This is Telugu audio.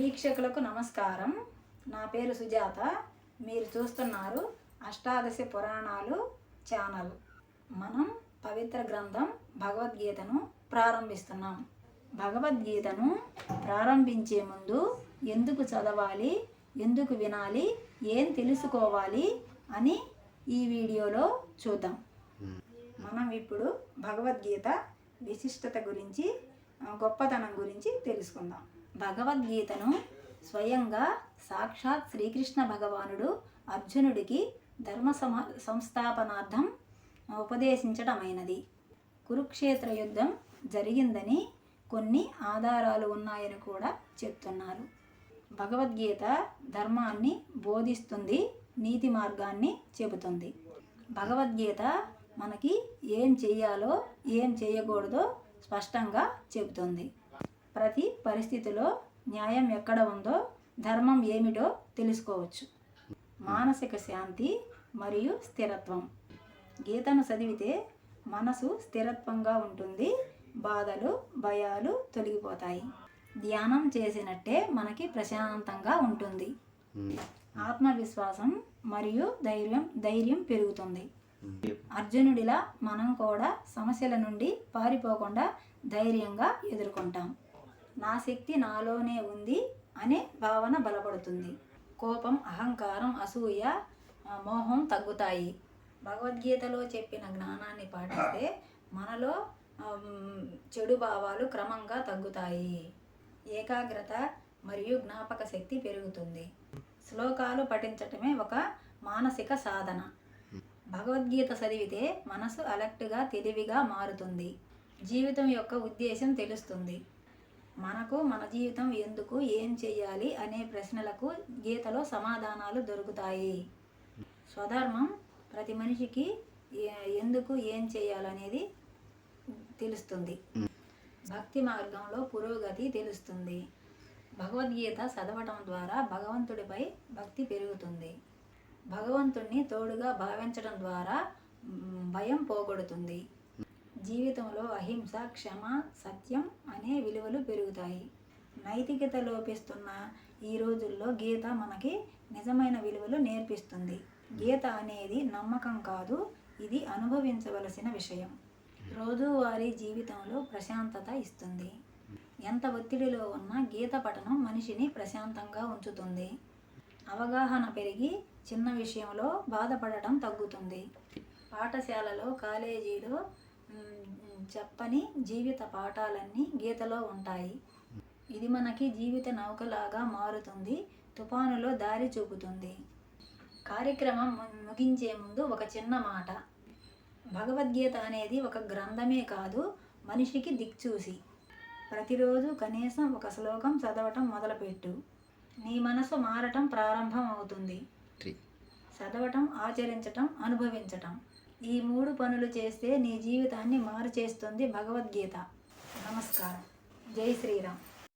వీక్షకులకు నమస్కారం. నా పేరు సుజాత. మీరు చూస్తున్నారు అష్టాదశ పురాణాలు ఛానల్. మనం పవిత్ర గ్రంథం భగవద్గీతను ప్రారంభిస్తున్నాం. భగవద్గీతను ప్రారంభించే ముందు ఎందుకు చదవాలి, ఎందుకు వినాలి, ఏం తెలుసుకోవాలి అని ఈ వీడియోలో చూద్దాం. మనం ఇప్పుడు భగవద్గీత విశిష్టత గురించి, గొప్పతనం గురించి తెలుసుకుందాం. భగవద్గీతను స్వయంగా సాక్షాత్ శ్రీకృష్ణ భగవానుడు అర్జునుడికి ధర్మ సంస్థాపనార్థం ఉపదేశించటమైనది. కురుక్షేత్ర యుద్ధం జరిగిందని కొన్ని ఆధారాలు ఉన్నాయని కూడా చెప్తున్నారు. భగవద్గీత ధర్మాన్ని బోధిస్తుంది, నీతి మార్గాన్ని చెబుతుంది. భగవద్గీత మనకి ఏం చెయ్యాలో, ఏం చేయకూడదో స్పష్టంగా చెబుతుంది. ప్రతి పరిస్థితిలో న్యాయం ఎక్కడ ఉందో, ధర్మం ఏమిటో తెలుసుకోవచ్చు. మానసిక శాంతి మరియు స్థిరత్వం. గీతను చదివితే మనసు స్థిరత్వంగా ఉంటుంది, బాధలు, భయాలు తొలగిపోతాయి. ధ్యానం చేసినట్టే మనకి ప్రశాంతంగా ఉంటుంది. ఆత్మవిశ్వాసం మరియు ధైర్యం పెరుగుతుంది. అర్జునుడిలా మనం కూడా సమస్యల నుండి పారిపోకుండా ధైర్యంగా ఎదుర్కొంటాం. నా శక్తి నాలోనే ఉంది అనే భావన బలపడుతుంది. కోపం, అహంకారం, అసూయ, మోహం తగ్గుతాయి. భగవద్గీతలో చెప్పిన జ్ఞానాన్ని పాటిస్తే మనలో చెడు భావాలు క్రమంగా తగ్గుతాయి. ఏకాగ్రత మరియు జ్ఞాపక శక్తి పెరుగుతుంది. శ్లోకాలు పఠించటమే ఒక మానసిక సాధన. భగవద్గీత చదివితే మనసు అలర్ట్గా, తెలివిగా మారుతుంది. జీవితం యొక్క ఉద్దేశం తెలుస్తుంది. మనకు మన జీవితం ఎందుకు, ఏం చేయాలి అనే ప్రశ్నలకు గీతలో సమాధానాలు దొరుకుతాయి. స్వధర్మం ప్రతి మనిషికి ఎందుకు, ఏం చేయాలనేది తెలుస్తుంది. భక్తి మార్గంలో పురోగతి తెలుస్తుంది. భగవద్గీత చదవటం ద్వారా భగవంతుడిపై భక్తి పెరుగుతుంది. భగవంతుడిని తోడుగా భావించడం ద్వారా భయం పోగొడుతుంది. జీవితంలో అహింస, క్షమ, సత్యం అనే విలువలు పెరుగుతాయి. నైతికత లోపిస్తున్న ఈ రోజుల్లో గీత మనకి నిజమైన విలువలు నేర్పిస్తుంది. గీత అనేది నమ్మకం కాదు, ఇది అనుభవించవలసిన విషయం. రోజువారీ జీవితంలో ప్రశాంతత ఇస్తుంది. ఎంత ఒత్తిడిలో ఉన్నా గీత పఠనం మనిషిని ప్రశాంతంగా ఉంచుతుంది. అవగాహన పెరిగి చిన్న విషయంలో బాధపడటం తగ్గుతుంది. పాఠశాలలో, కాలేజీలో చెప్పని జీవిత పాఠాలన్నీ గీతలో ఉంటాయి. ఇది మనకి జీవిత నౌకలాగా మారుతుంది, తుఫానులో దారి చూపుతుంది. కార్యక్రమం ముగించే ముందు ఒక చిన్న మాట. భగవద్గీత అనేది ఒక గ్రంథమే కాదు, మనిషికి దిక్చూసి. ప్రతిరోజు కనీసం ఒక శ్లోకం చదవటం మొదలుపెట్టు. నీ మనసు మారటం ప్రారంభం అవుతుంది. చదవటం, ఆచరించటం, అనుభవించటం, ఈ 3 పనులు చేస్తే నీ జీవితాన్ని మారుచేస్తుంది భగవద్గీత. నమస్కారం. జై శ్రీరామ్.